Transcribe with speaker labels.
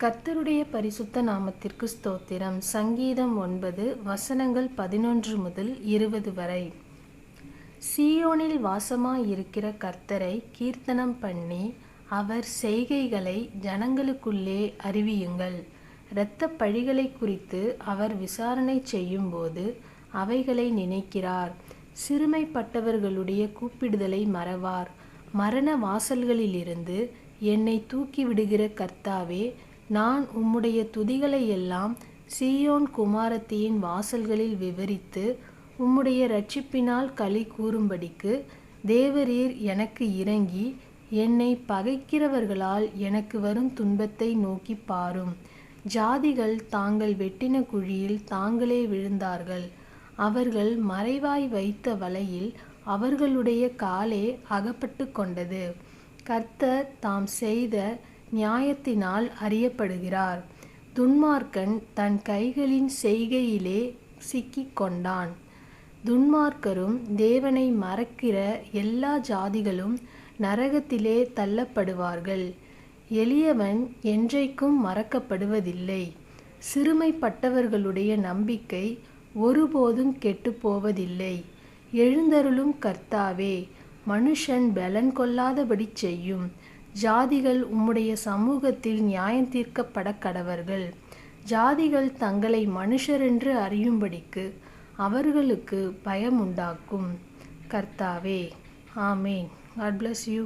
Speaker 1: கர்த்தருடைய பரிசுத்த நாமத்திற்கு ஸ்தோத்திரம். சங்கீதம் 9 வசனங்கள் 11 முதல் 20 வரை. சீயோனில் வாசமாயிருக்கிற கர்த்தரை கீர்த்தனம் பண்ணி அவர் செய்கைகளை ஜனங்களுக்குள்ளே அறிவியுங்கள். இரத்தப் பழிகளை குறித்து அவர் விசாரணை செய்யும்போது அவைகளை நினைக்கிறார். சிறுமைப்பட்டவர்களுடைய கூப்பிடுதலை மறவார். மரண வாசல்களிலிருந்து என்னை தூக்கிவிடுகிற கர்த்தாவே, நான் உம்முடைய துதிகளை எல்லாம் சீயோன் குமாரத்தியின் வாசல்களில் விவரித்து உம்முடைய இரட்சிப்பினால் களி கூறும்படிக்கு தேவரீர் எனக்கு இறங்கி என்னை பகைக்கிறவர்களால் எனக்கு வரும் துன்பத்தை நோக்கி பாரும். ஜாதிகள் தாங்கள் வெட்டின குழியில் தாங்களே விழுந்தார்கள். அவர்கள் மறைவாய் வைத்த வலையில் அவர்களுடைய காலே அகப்பட்டு கொண்டது. கர்த்தர் தாம் செய்த நியாயத்தினால் அறியப்படுகிறார். துன்மார்க்கன் தன் கைகளின் செய்கையிலே சிக்கிக் கொண்டான். துன்மார்க்கரும் தேவனை மறக்கிற எல்லா ஜாதிகளும் நரகத்திலே தள்ளப்படுவார்கள். எளியவன் என்றைக்கும் மறக்கப்படுவதில்லை. சிறுமைப்பட்டவர்களுடைய நம்பிக்கை ஒருபோதும் கெட்டுப்போவதில்லை. எழுந்தருளும் கர்த்தாவே, மனுஷன் பலன் கொள்ளாதபடி செய்யும். ஜாதிகள் உம்முடைய சமூகத்தில் நியாயந்தீர்க்கப்பட கடவர்கள். ஜாதிகள் தங்களை மனுஷரென்று அறியும்படிக்கு அவர்களுக்கு பயம் உண்டாக்கும். கர்த்தாவே, ஆமேன். God bless you.